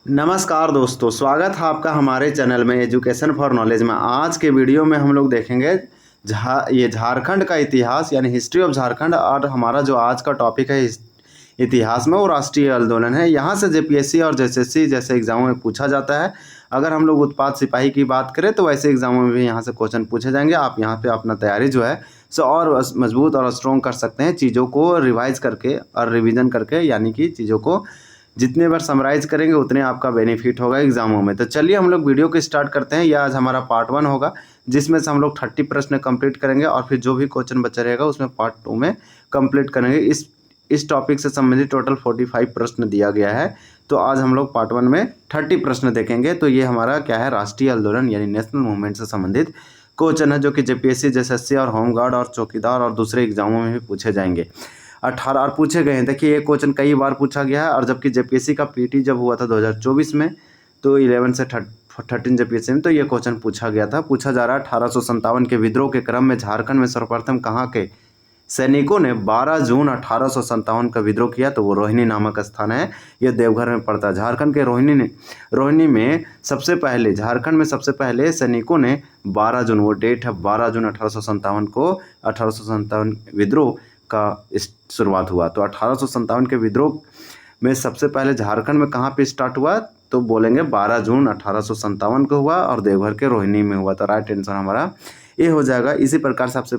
नमस्कार दोस्तों, स्वागत है आपका हमारे चैनल में एजुकेशन फॉर नॉलेज में। आज के वीडियो में हम लोग देखेंगे ये झारखंड का इतिहास यानी हिस्ट्री ऑफ झारखंड। और हमारा जो आज का टॉपिक है इतिहास में वो राष्ट्रीय आंदोलन है। यहाँ से जेपीएससी और जेएसएससी जैसे एग्जामों में पूछा जाता है। अगर हम लोग उत्पाद सिपाही की बात करें तो वैसे एग्जामों में भी यहाँ से क्वेश्चन पूछे जाएंगे। आप यहाँ पे अपना तैयारी जो है सो और मजबूत और स्ट्रॉन्ग कर सकते हैं, चीज़ों को रिवाइज करके और रिविजन करके, यानी कि चीज़ों को जितने बार समराइज करेंगे उतने आपका बेनिफिट होगा एग्जामों में। तो चलिए हम लोग वीडियो को स्टार्ट करते हैं। यह आज हमारा पार्ट 1 होगा, जिसमें से हम लोग 30 प्रश्न कंप्लीट करेंगे और फिर जो भी क्वेश्चन बचा रहेगा उसमें पार्ट 2 में कंप्लीट करेंगे। इस टॉपिक से संबंधित टोटल 45 प्रश्न दिया गया है। तो आज हम लोग पार्ट 1 में 30 प्रश्न देखेंगे। तो ये हमारा क्या है, राष्ट्रीय आंदोलन यानी नेशनल मूवमेंट से संबंधित क्वेश्चन है, जो कि जेपीएससी, जेएसएससी और होमगार्ड और चौकीदार और दूसरे एग्जामों में भी पूछे जाएंगे। 18 और पूछे गए हैं। देखिए ये क्वेश्चन कई बार पूछा गया है, और जबकि जेपीएससी का पीटी जब हुआ था 2024 में, तो 11 से 13 जेपीएससी में तो ये क्वेश्चन पूछा गया था। पूछा जा रहा है 1857 के विद्रोह के क्रम में झारखंड में सर्वप्रथम कहाँ के सैनिकों ने 12 जून 1857 का विद्रोह किया। तो वो रोहिणी नामक स्थान है, ये देवघर में पड़ता है। झारखंड के रोहिणी में सबसे पहले, झारखंड में सबसे पहले सैनिकों ने 12 जून, वो डेट है 12 जून 1857 को 1857 विद्रोह का शुरुआत हुआ। तो 1857 के विद्रोह में सबसे पहले झारखंड में कहाँ पे स्टार्ट हुआ, तो बोलेंगे 12 जून 1857 को हुआ और देवघर के रोहिणी में हुआ। तो राइट आंसर हमारा ये हो जाएगा। इसी प्रकार से आपसे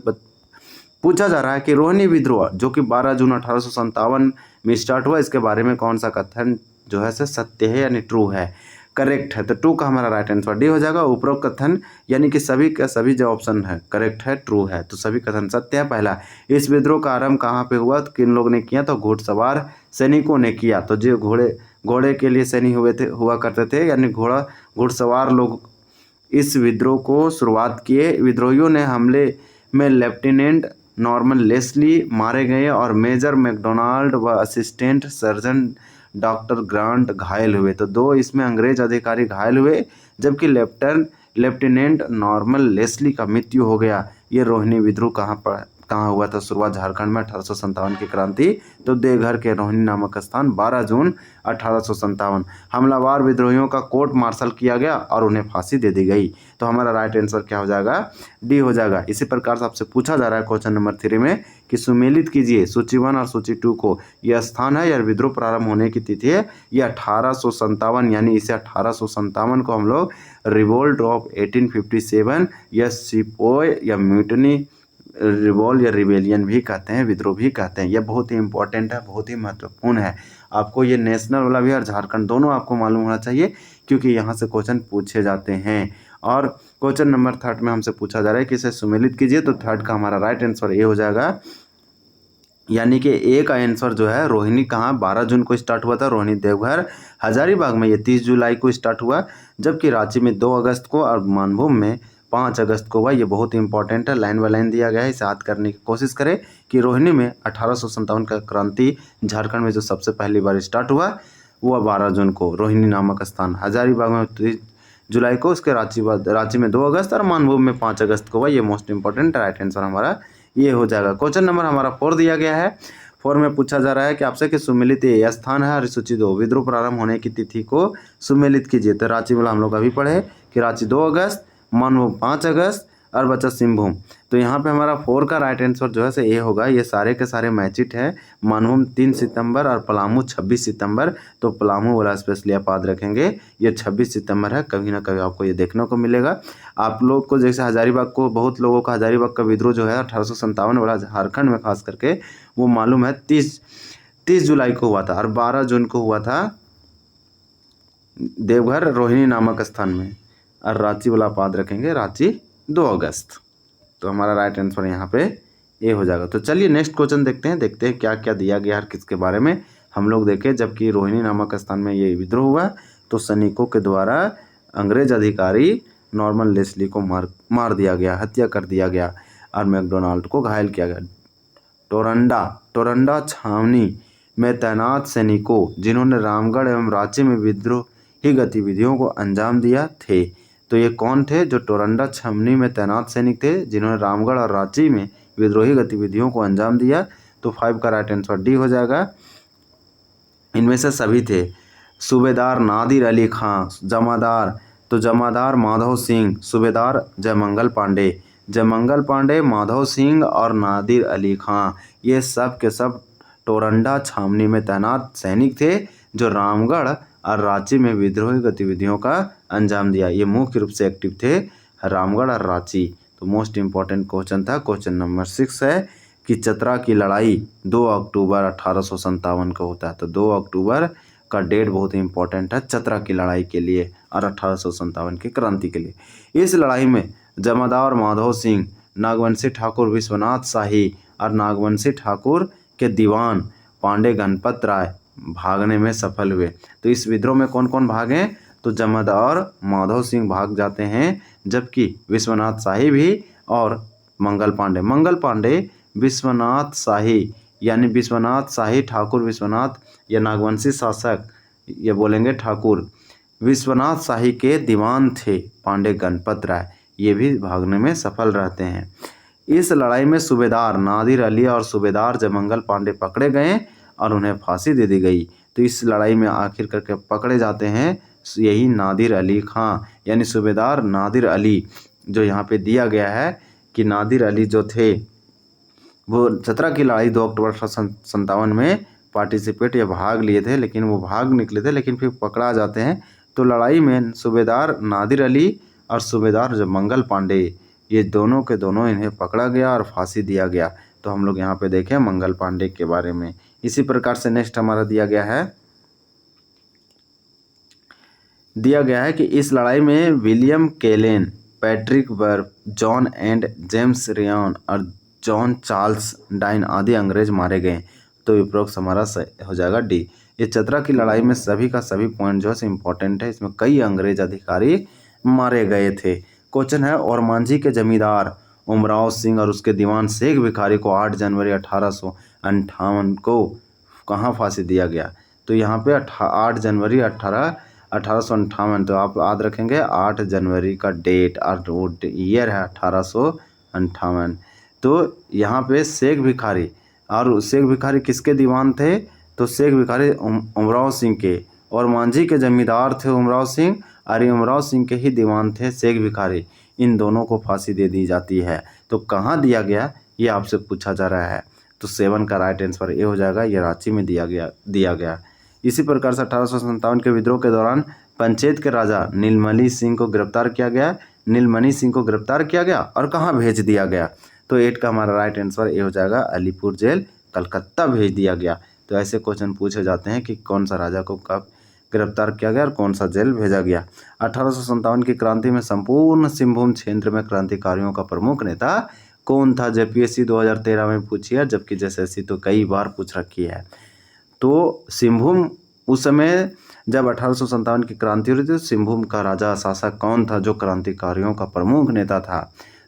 पूछा जा रहा है कि रोहिणी विद्रोह जो कि 12 जून 1857 में स्टार्ट हुआ, इसके बारे में कौन सा कथन जो है सत्य है यानी ट्रू है, करेक्ट है। तो ट्रू का हमारा राइट आंसर डी हो जाएगा। उपरोक्त कथन यानी कि सभी का सभी जो ऑप्शन है करेक्ट है, ट्रू है। तो सभी कथन सत्य है। पहला, इस विद्रोह का आरंभ कहाँ पे हुआ, तो किन लोगों ने किया, तो घुड़सवार सैनिकों ने किया। तो जो घोड़े के लिए सैनिक हुआ करते थे, यानी घुड़सवार लोग इस विद्रोह को शुरुआत किए। विद्रोहियों ने हमले में लेफ्टिनेंट नॉर्मन लेस्ली मारे गए और मेजर मैकडोनाल्ड व असिस्टेंट सर्जन डॉक्टर ग्रांट घायल हुए। तो 2 इसमें अंग्रेज अधिकारी घायल हुए, जबकि लेफ्टिनेंट नॉर्मन लेस्ली का मृत्यु हो गया। ये रोहिणी विद्रोह कहाँ हुआ था, शुरुआत झारखंड में 1857 की क्रांति, तो देवघर के रोहिणी नामक स्थान 12 जून 1857। हमलावर विद्रोहियों का कोर्ट मार्शल किया गया और उन्हें फांसी दे दी गई। तो हमारा राइट आंसर क्या हो जाएगा, डी हो जाएगा। इसी प्रकार से आपसे पूछा जा रहा है क्वेश्चन नंबर 3 में कि सुमेलित कीजिए सूची 1 और सूची 2 को। यह स्थान है या विद्रोह प्रारंभ होने की तिथि है, यह 1857, यानी इसे 1857 को हम लोग रिवोल्ट ऑफ 1857 या सिपोय या म्यूटनी रिवॉल्व या रिबेलियन भी कहते हैं, विद्रोह भी कहते हैं। यह बहुत ही इंपॉर्टेंट है, बहुत ही महत्वपूर्ण है। आपको ये नेशनल वाला भी और झारखंड दोनों आपको मालूम होना चाहिए, क्योंकि यहाँ से क्वेश्चन पूछे जाते हैं। और क्वेश्चन नंबर 3 में हमसे पूछा जा रहा है कि इसे सुमेलित कीजिए। तो 3 का हमारा राइट आंसर ये हो जाएगा, यानी कि ए का आंसर जो है, रोहिणी कहाँ 12 जून को स्टार्ट हुआ था, रोहिणी देवघर। हजारीबाग में ये 30 जुलाई को स्टार्ट हुआ, जबकि रांची में 2 अगस्त को और मानभूम में 5 अगस्त को हुआ। ये बहुत इंपॉर्टेंट है, लाइन बाय लाइन दिया गया है, इसे याद करने की कोशिश करें कि रोहिणी में 1857 का क्रांति झारखंड में जो सबसे पहली बार स्टार्ट हुआ वो 12 जून को रोहिणी नामक स्थान, हजारीबाग में 30 जुलाई को, उसके रांची में 2 अगस्त और मानभूम में 5 अगस्त को हुआ। ये मोस्ट इंपॉर्टेंट राइट आंसर हमारा ये हो जाएगा। क्वेश्चन नंबर हमारा 4 दिया गया है। 4 में पूछा जा रहा है कि आपसे कि सुमेलित यह स्थान है और सूची 2 विद्रोह प्रारंभ होने की तिथि को सुमेलित कीजिए। तो रांची वाला हम लोग अभी पढ़े कि रांची 2 अगस्त, मानभूम 5 अगस्त और बचा सिंहभूम। तो यहाँ पे हमारा 4 का राइट आंसर जो है ए होगा। ये सारे के सारे मैचिट है। मानभूम 3 सितंबर और पलामू 26 सितंबर। तो पलामू वाला स्पेशली आप याद रखेंगे, ये 26 सितंबर है। कभी ना कभी आपको ये देखने को मिलेगा। आप लोग को जैसे हजारीबाग को, बहुत लोगों का हजारीबाग का विद्रोह जो है 1857 वाला झारखंड में खास करके वो मालूम है 30 जुलाई को हुआ था और 12 जून को हुआ था देवघर रोहिणी नामक स्थान में। और रांची वाला आप याद रखेंगे, रांची 2 अगस्त। तो हमारा राइट आंसर यहाँ पे ए हो जाएगा। तो चलिए नेक्स्ट क्वेश्चन देखते हैं क्या क्या दिया गया है, किसके बारे में हम लोग देखें। जबकि रोहिणी नामक स्थान में ये विद्रोह हुआ, तो सैनिकों के द्वारा अंग्रेज अधिकारी नॉर्मन लेस्ली को मार दिया गया, हत्या कर दिया गया और मैकडोनाल्ड को घायल किया गया। टोरंडा छावनी में तैनात सैनिकों जिन्होंने रामगढ़ एवं रांची में विद्रोही गतिविधियों को अंजाम दिया थे। तो ये कौन थे, जो टोरंडा छावनी में तैनात सैनिक थे जिन्होंने रामगढ़ और रांची में विद्रोही गतिविधियों को अंजाम दिया। तो 5 का राइट आंसर डी हो जाएगा। इनमें से सभी थे। सूबेदार नादिर अली खां, जमादार तो जमादार माधव सिंह, सूबेदार जयमंगल पांडे, जयमंगल पांडे, माधव सिंह और नादिर अली खां, ये सब के सब टोरंडा छावनी में तैनात सैनिक थे जो रामगढ़ और रांची में विद्रोही गतिविधियों का अंजाम दिया। ये मुख्य रूप से एक्टिव थे रामगढ़ और रांची। तो मोस्ट इम्पॉर्टेंट क्वेश्चन था, क्वेश्चन नंबर 6 है कि चतरा की लड़ाई 2 अक्टूबर 1857 को होता है। तो 2 अक्टूबर का डेट बहुत इंपॉर्टेंट है चतरा की लड़ाई के लिए और 1857 की क्रांति के लिए। इस लड़ाई में जमादार माधव सिंह, नागवंशी ठाकुर विश्वनाथ शाही और नागवंशी ठाकुर के दीवान पांडे गणपत राय भागने में सफल हुए। तो इस विद्रोह में कौन कौन भागे? तो जमादार माधव सिंह भाग जाते हैं, जबकि विश्वनाथ शाही भी और मंगल पांडे विश्वनाथ शाही यानी विश्वनाथ शाही ठाकुर विश्वनाथ या नागवंशी शासक ये बोलेंगे ठाकुर विश्वनाथ शाही के दीवान थे पांडे गणपत राय, ये भी भागने में सफल रहते हैं। इस लड़ाई में सूबेदार नादिर अली और सूबेदार जयमंगल पांडे पकड़े गए और उन्हें फांसी दे दी गई। तो इस लड़ाई में आखिर करके पकड़े जाते हैं यही नादिर अली खां यानी सूबेदार नादिर अली, जो यहाँ पे दिया गया है कि नादिर अली जो थे वो चतरा की लड़ाई 2 अक्टूबर 1857 में पार्टिसिपेट या भाग लिए थे, लेकिन वो भाग निकले थे लेकिन फिर पकड़ा जाते हैं। तो लड़ाई में सूबेदार नादिर अली और सूबेदार जयमंगल पांडे ये दोनों के दोनों इन्हें पकड़ा गया और फांसी दिया गया। तो हम लोग यहाँ पे देखें मंगल पांडे के बारे में। इसी प्रकार से नेक्स्ट हमारा दिया गया है कि इस लड़ाई में विलियम केलेन, पैट्रिक बर्फ, जॉन एंड जेम्स रियन और जॉन चार्ल्स डाइन आदि अंग्रेज मारे गए। तो उपरोक्त हमारा हो जाएगा डी। ये चतरा की लड़ाई में सभी का सभी पॉइंट जो है इम्पोर्टेंट है, इसमें कई अंग्रेज अधिकारी मारे गए थे। क्वेश्चन है और मांझी के जमींदार उमराव सिंह और उसके दीवान शेख भिखारी को 8 जनवरी 1858 को कहाँ फांसी दिया गया? तो यहाँ पे 8 जनवरी 1858, तो आप याद रखेंगे 8 जनवरी का डेट और वो ईयर है 1858। तो यहाँ पे शेख भिखारी, और शेख भिखारी किसके दीवान थे? तो शेख भिखारी उमराव सिंह के, और मांझी के जमींदार थे उमराव सिंह और उमराव सिंह के ही दीवान थे शेख भिखारी। इन दोनों को फांसी दे दी जाती है। तो कहाँ दिया गया ये आपसे पूछा जा रहा है। तो 7 का राइट आंसर ये हो जाएगा, ये रांची में दिया गया। इसी प्रकार से 1857 के विद्रोह के दौरान पंचेत के राजा नीलमणि सिंह को गिरफ्तार किया गया और कहाँ भेज दिया गया? तो 8 का हमारा राइट आंसर ये हो जाएगा, अलीपुर जेल कलकत्ता भेज दिया गया। तो ऐसे क्वेश्चन पूछे जाते हैं कि कौन सा राजा को कब गिरफ्तार किया गया और कौन सा जेल भेजा गया। 1857 की क्रांति में संपूर्ण सिंहभूम क्षेत्र में क्रांतिकारियों का प्रमुख नेता कौन था? जेपीएससी 2013 में पूछी है, जबकि जेएसएससी तो कई बार पूछ रखी है। तो सिंहभूम उस समय जब 1857 की क्रांति हो रही थी, तो सिंहभूम का राजा शासक कौन था जो क्रांतिकारियों का प्रमुख नेता था?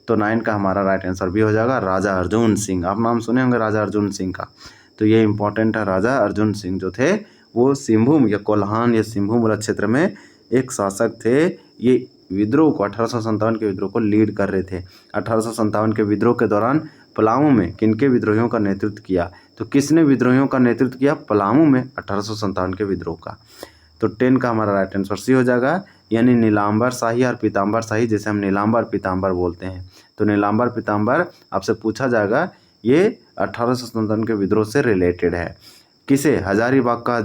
तो 9 का हमारा राइट आंसर भी हो जाएगा, राजा अर्जुन सिंह। आप नाम सुने होंगे राजा अर्जुन सिंह का, तो ये इंपॉर्टेंट है। राजा अर्जुन सिंह जो थे वो सिंहभूम या कोल्हान या सिंहभूम क्षेत्र में एक शासक थे। ये विद्रोह को 1857 के विद्रोह को लीड कर रहे थे। 1857 के विद्रोह के दौरान पलामू में किनके विद्रोहियों का नेतृत्व किया? तो किसने विद्रोहियों का नेतृत्व किया पलामू में 1857 के विद्रोह का? तो 10 का हमारा राइट आंसर सी हो जाएगा, यानी नीलांबर शाही और पीताम्बर शाही, जैसे हम नीलांबर पीताम्बर बोलते हैं। तो नीलांबर पीताम्बर आपसे पूछा जाएगा, ये 1857 के विद्रोह से रिलेटेड है। किसे हजारीबाग का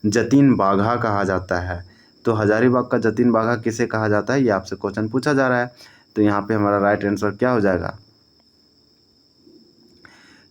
जतीन बाघा कहा जाता है? तो हजारीबाग का जतीन बाघा किसे कहा जाता है, ये आपसे क्वेश्चन पूछा जा रहा है। तो यहाँ पे हमारा राइट आंसर क्या हो जाएगा?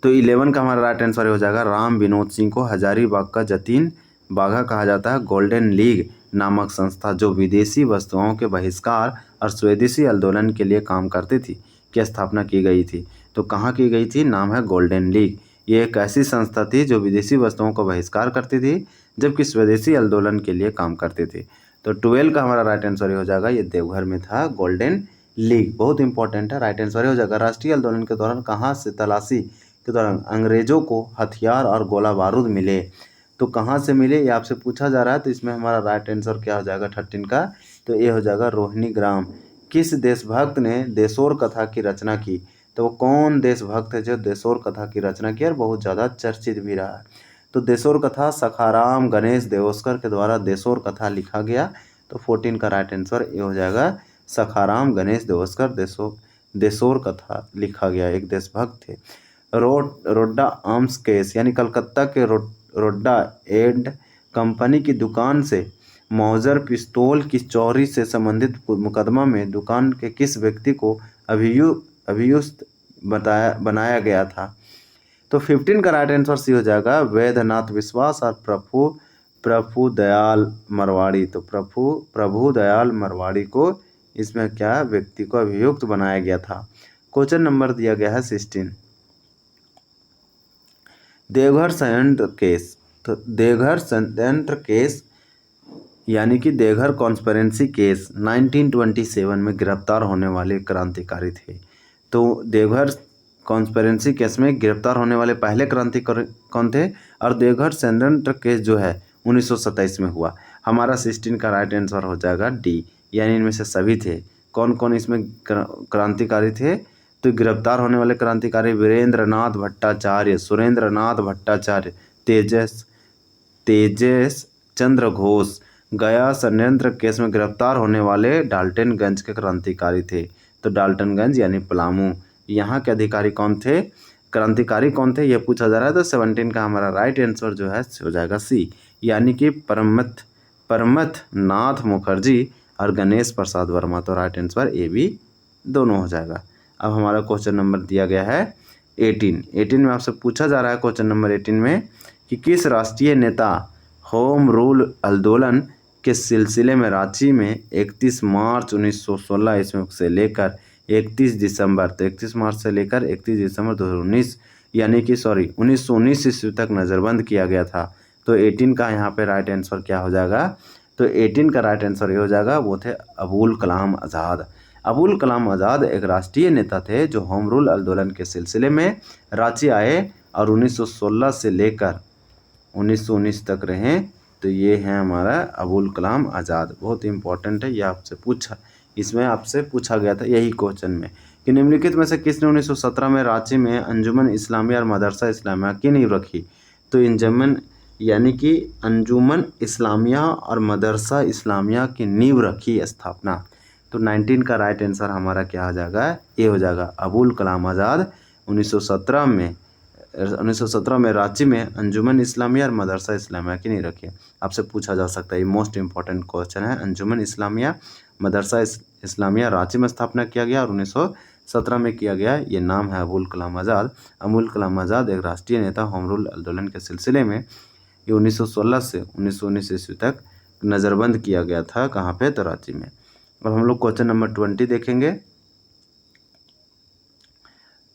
तो 11 का हमारा राइट आंसर हो जाएगा, राम विनोद सिंह को हजारीबाग का जतीन बाघा कहा जाता है। गोल्डन लीग नामक संस्था जो विदेशी वस्तुओं के बहिष्कार और स्वदेशी आंदोलन के लिए काम करती थी, की स्थापना की गई थी। तो कहाँ की गई थी? नाम है गोल्डन लीग। ये एक ऐसी संस्था थी जो विदेशी वस्तुओं को बहिष्कार करती थी, जबकि स्वदेशी आंदोलन के लिए काम करती थी। तो 12 का हमारा राइट आंसर हो जाएगा, ये देवघर में था गोल्डन लीग। बहुत इंपॉर्टेंट है, राइट आंसर हो जाएगा। राष्ट्रीय आंदोलन के दौरान कहाँ से तलाशी के दौरान अंग्रेजों को हथियार और गोला बारूद मिले? तो कहाँ से मिले ये आपसे पूछा जा रहा है। तो इसमें हमारा राइट आंसर क्या हो जाएगा 13 का? तो ये हो जाएगा रोहिणी ग्राम। किस देशभक्त ने देशोर कथा की रचना की? तो वो कौन देशभक्त है जो देशोर कथा की रचना की और बहुत ज़्यादा चर्चित भी रहा है? तो देशोर कथा सखाराम गणेश देवस्कर के द्वारा देशोर कथा लिखा गया। तो 14 का राइट आंसर ये हो जाएगा, सखाराम गणेश देवस्कर देशोर कथा लिखा गया, एक देशभक्त थे। रोड्डा आर्म्स केस यानी कलकत्ता के रोड्डा एंड कंपनी की दुकान से मौजर पिस्तौल की चोरी से संबंधित मुकदमा में दुकान के किस व्यक्ति को अभियुक्त बनाया गया था? तो 15 का राइट आंसर सी हो जाएगा, वैद्यनाथ विश्वास और प्रभु दयाल मरवाड़ी। तो प्रभु दयाल मरवाड़ी को इसमें क्या व्यक्ति को अभियुक्त बनाया गया था। क्वेश्चन नंबर दिया गया है 16, देवघर षड्यंत्र केस। तो देवघर षड्यंत्र केस यानी कि देवघर कॉन्स्पिरेसी केस 1927 में गिरफ्तार होने वाले क्रांतिकारी थे। तो देवघर कॉन्स्पिरेसी केस में गिरफ्तार होने वाले पहले क्रांतिकारी कौन थे? और देवघर षड्यंत्र केस जो है 1927 में हुआ। हमारा 16 का राइट आंसर हो जाएगा डी, यानी इनमें से सभी थे। कौन कौन इसमें क्रांतिकारी थे? तो गिरफ्तार होने वाले क्रांतिकारी वीरेंद्र नाथ भट्टाचार्य, सुरेंद्र नाथ भट्टाचार्य, तेजस चंद्र घोष। गया षड्यंत्र केस में गिरफ्तार होने वाले डाल्टनगंज के क्रांतिकारी थे। तो डाल्टनगंज यानी पलामू, यहाँ के अधिकारी कौन थे, क्रांतिकारी कौन थे, ये पूछा जा रहा है। तो 17 का हमारा राइट आंसर जो है हो जाएगा सी, यानी कि परमथ नाथ मुखर्जी और गणेश प्रसाद वर्मा। तो राइट आंसर ए बी दोनों हो जाएगा। अब हमारा क्वेश्चन नंबर दिया गया है 18 में आपसे पूछा जा रहा है क्वेश्चन नंबर 18 में कि किस राष्ट्रीय नेता होम रूल आंदोलन के सिलसिले में रांची में 31 मार्च 1916 ईस्वी से लेकर 31 दिसंबर, तो 31 मार्च से लेकर 31 दिसंबर 2019 यानी कि 1919 ईस्वी तक नज़रबंद किया गया था। तो 18 का यहाँ पे राइट आंसर क्या हो जाएगा? तो 18 का राइट आंसर ये हो जाएगा, वो थे अबुल कलाम आज़ाद। अबुल कलाम आज़ाद एक राष्ट्रीय नेता थे जो होम रूल आंदोलन के सिलसिले में रांची आए और 1916 से लेकर 1919 तक रहे। तो ये है हमारा अबुल कलाम आज़ाद, बहुत इंपॉर्टेंट है, ये इसमें आपसे पूछा गया था यही क्वेश्चन में कि निम्नलिखित में से किसने 1917 में रांची में अंजुमन इस्लामिया और मदरसा इस्लामिया की नींव रखी? तो अंजुमन इस्लामिया और मदरसा इस्लामिया की नींव रखी स्थापना। तो 19 का राइट आंसर हमारा क्या हो जाएगा? ये हो जाएगा, अबुल कलाम आज़ाद 1917 में रांची में अंजुमन इस्लामिया और मदरसा इस्लामिया की नींव रखी। आपसे पूछा जा सकता है, ये मोस्ट इंपॉर्टेंट क्वेश्चन है। अंजुमन इस्लामिया मदरसा इस्लामिया रांची में स्थापना किया गया और 1917 में किया गया। ये नाम है अबुल कलाम आज़ाद। अबुल कलाम आज़ाद एक राष्ट्रीय नेता होम रूल आंदोलन के सिलसिले में ये 1916 से 1919 ईस्वी तक नज़रबंद किया गया था। कहाँ पे? तो रांची में। अब हम लोग क्वेश्चन नंबर 20 देखेंगे।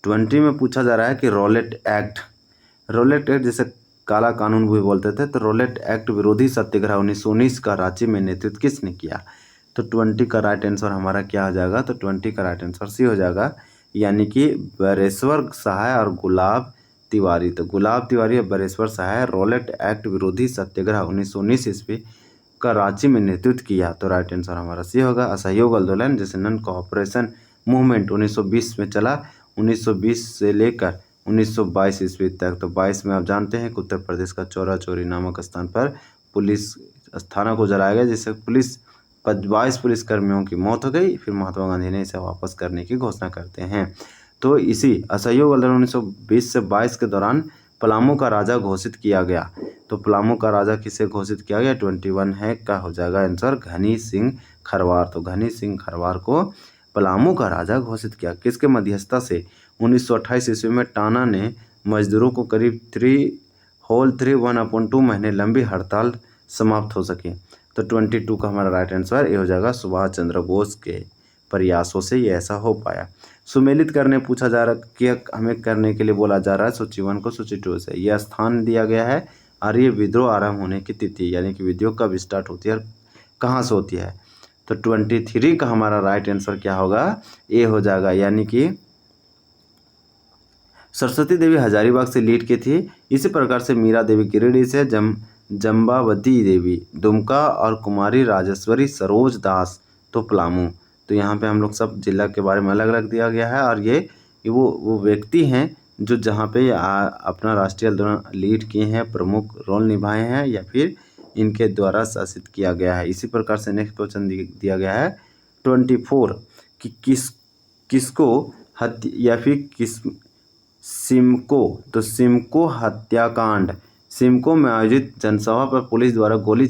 20 में पूछा जा रहा है कि रॉलेट एक्ट जैसे काला कानून भी बोलते थे, तो रॉलेट एक्ट विरोधी सत्याग्रह 1919 का रांची में नेतृत्व किसने किया? तो 20 का राइट आंसर हमारा क्या हो जाएगा? तो 20 का राइट आंसर सी हो जाएगा, यानी कि बरेश्वर सहाय और गुलाब तिवारी। तो गुलाब तिवारी और बरेश्वर सहाय रॉलेट एक्ट विरोधी सत्याग्रह 1919 ईस्वी का रांची में नेतृत्व किया। तो राइट आंसर हमारा सी होगा। असहयोग आंदोलन जैसे नॉन कोऑपरेशन मूवमेंट 1920 में चला, 1920 से लेकर 1922 ईस्वी तक। तो 22 में आप जानते हैं कि उत्तर प्रदेश का चौरा चौरी नामक स्थान पर पुलिस थाना को जलाया गया, जिससे 22 पुलिसकर्मियों की मौत हो गई। फिर महात्मा गांधी ने इसे वापस करने की घोषणा करते हैं। तो इसी असहयोग आंदोलन 1920 से 22 के दौरान पलामू का राजा घोषित किया गया। तो पलामू का राजा किसे घोषित किया गया? 21 है का हो जाएगा आंसर, घनी सिंह खरवार। तो घनी सिंह खरवार को पलामू का राजा घोषित किया। किसके मध्यस्थता से? 1928 ईस्वी में टाना ने मजदूरों को करीब 3.1/2 महीने लंबी हड़ताल समाप्त हो सके। तो 22 का हमारा राइट आंसर ये हो जाएगा, सुभाष चंद्र बोस के प्रयासों से ये ऐसा हो पाया। सुमेलित करने पूछा जा रहा कि हमें करने के लिए बोला जा रहा है सूची 1 को सूची 2 से। यह स्थान दिया गया है और ये विद्रोह आरंभ होने की तिथि, यानी कि विद्रोह कब स्टार्ट होती है और कहाँ से होती है। तो 23 का हमारा राइट आंसर क्या होगा? ए हो जाएगा, यानी कि सरस्वती देवी हजारीबाग से लीड की थी। इसी प्रकार से मीरा देवी गिरिडीह से, जम्बावती देवी दुमका और कुमारी राजेश्वरी सरोज दास तो पलामू। तो यहाँ पे हम लोग सब जिला के बारे में अलग अलग दिया गया है और ये वो व्यक्ति हैं जो जहाँ पे अपना राष्ट्रीय आंदोलन लीड किए हैं, प्रमुख रोल निभाए हैं या फिर इनके द्वारा शासित किया गया है। इसी प्रकार से नेक्स्ट क्वेश्चन दिया गया है 24 कि किसको या फिर किस सिमको, तो सिमको हत्याकांड, सिमको में आयोजित जनसभा पर पुलिस द्वारा गोली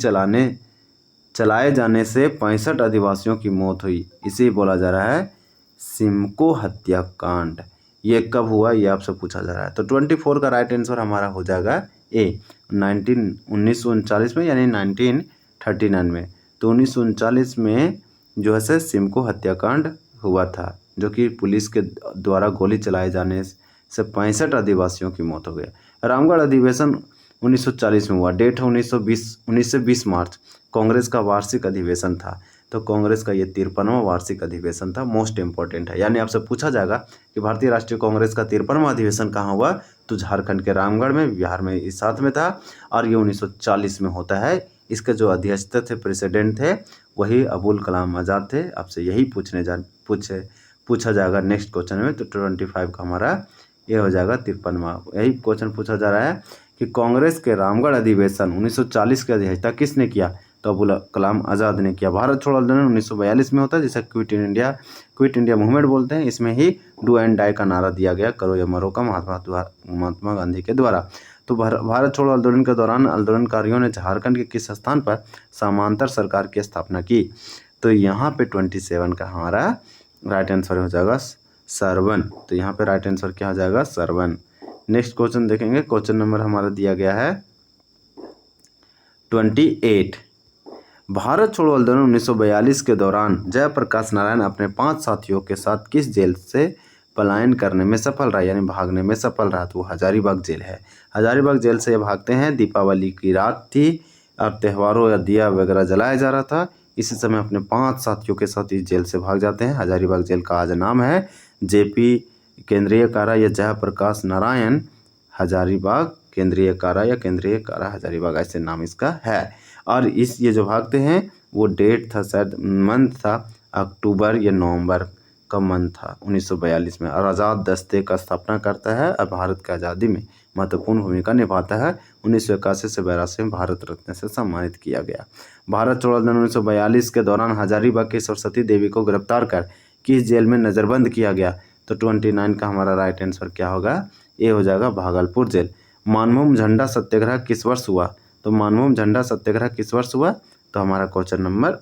चलाए जाने से 65 आदिवासियों की मौत हुई। इसे बोला जा रहा है सिमको हत्याकांड। ये कब हुआ ये आपसे पूछा जा रहा है। तो 24 का राइट आंसर हमारा हो जाएगा ए 1939 में यानी 1939 में। तो 1939 में जो है सिमको हत्याकांड हुआ था, जो कि पुलिस के द्वारा गोली चलाए जाने से 65 आदिवासियों की मौत हो गई। रामगढ़ अधिवेशन 1940 में हुआ। डेट है 19 से 20 मार्च। कांग्रेस का वार्षिक अधिवेशन था। तो कांग्रेस का ये 53वां वार्षिक अधिवेशन था। मोस्ट इंपॉर्टेंट है, यानी आपसे पूछा जाएगा कि भारतीय राष्ट्रीय कांग्रेस का 53वां अधिवेशन कहाँ हुआ, तो झारखंड के रामगढ़ में, बिहार में इस साथ में था और ये 1940 में होता है। इसके जो अध्यक्ष थे, प्रेसिडेंट थे, वही अबुल कलाम आज़ाद थे। आपसे यही पूछा जाएगा नेक्स्ट क्वेश्चन में। तो 25 का हमारा ये हो जाएगा 53वां। यही क्वेश्चन पूछा जा रहा है कि कांग्रेस के रामगढ़ अधिवेशन 1940 की अध्यक्षता किसने किया, तो अबुल कलाम आज़ाद ने किया। भारत छोड़ो आंदोलन 1942 में होता है, जिसे क्विट इंडिया मूवमेंट बोलते हैं। इसमें ही डू एंड डाई का नारा दिया गया, करो या मरो का, महात्मा गांधी के द्वारा। तो भारत छोड़ो आंदोलन के दौरान आंदोलनकारियों ने झारखंड के किस स्थान पर समांतर सरकार की स्थापना की, तो यहाँ पे 27 का हमारा राइट आंसर हो जाएगा सरवन। तो यहाँ पे राइट आंसर क्या हो जाएगा, सरवन। नेक्स्ट क्वेश्चन देखेंगे। क्वेश्चन नंबर हमारा दिया गया है 28। भारत छोड़ो आंदोलन 1942 के दौरान जयप्रकाश नारायण अपने 5 साथियों के साथ किस जेल से पलायन करने में सफल रहा, यानी भागने में सफल रहा, तो वो हजारीबाग जेल है। हजारीबाग जेल से ये भागते हैं। दीपावली की रात थी और त्योहारों या दिया वगैरह जलाया जा रहा था। इसी समय अपने 5 साथियों के साथ इस जेल से भाग जाते हैं। हजारीबाग जेल का आज नाम है जेपी केंद्रीय कारा या जयप्रकाश नारायण हजारीबाग केंद्रीय कारा या केंद्रीय कारा हजारीबाग, ऐसे नाम इसका है। और ये जो भागते हैं वो डेट था, शायद मंथ था अक्टूबर या नवंबर का मंथ था 1942 में। और आज़ाद दस्ते का स्थापना करता है और भारत की आज़ादी में महत्वपूर्ण भूमिका निभाता है। 1981 से 82 में भारत रत्न से सम्मानित किया गया। भारत छोड़ो आंदोलन 1942 के दौरान हजारीबाग की सरस्वती देवी को गिरफ्तार कर किस जेल में नज़रबंद किया गया, तो 29 का हमारा राइट आंसर क्या होगा, ये हो जाएगा भागलपुर जेल। मानभूम झंडा सत्याग्रह किस वर्ष हुआ, तो मानभूम झंडा सत्याग्रह किस वर्ष हुआ, तो हमारा क्वेश्चन नंबर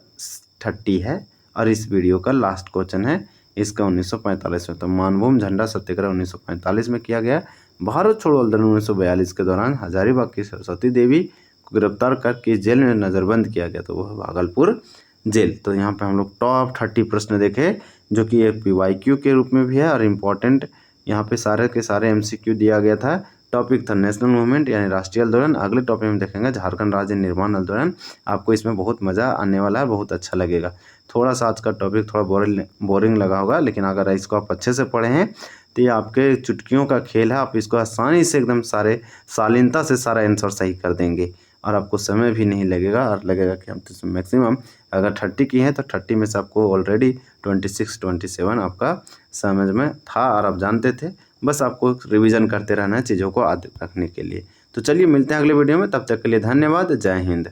30 है और इस वीडियो का लास्ट क्वेश्चन है इसका 1945 में। तो मानभूम झंडा सत्याग्रह 1945 में किया गया। भारत छोड़ो आंदोलन 1942 के दौरान हजारीबाग की सरस्वती देवी को गिरफ्तार कर किस जेल में नज़रबंद किया गया, तो वह भागलपुर जेल। तो यहाँ पे हम लोग टॉप 30 प्रश्न देखे, जो कि एक PYQ के रूप में भी है और इम्पोर्टेंट यहाँ पे सारे के सारे MCQ दिया गया था। टॉपिक था नेशनल मूवमेंट यानी राष्ट्रीय आंदोलन। अगले टॉपिक में देखेंगे झारखंड राज्य निर्माण आंदोलन। आपको इसमें बहुत मज़ा आने वाला है, बहुत अच्छा लगेगा। थोड़ा सा आज का टॉपिक थोड़ा बोरिंग लगा होगा, लेकिन अगर इसको आप अच्छे से पढ़े हैं तो ये आपके चुटकियों का खेल है। आप इसको आसानी से एकदम शालीनता से सारा आंसर सही कर देंगे और आपको समय भी नहीं लगेगा और लगेगा कि हम तो मैक्सिमम अगर 30 की हैं तो 30 में से आपको ऑलरेडी 26-27 आपका समझ में था और आप जानते थे। बस आपको रिवीजन करते रहना है चीज़ों को याद रखने के लिए। तो चलिए मिलते हैं अगले वीडियो में, तब तक के लिए धन्यवाद। जय हिंद।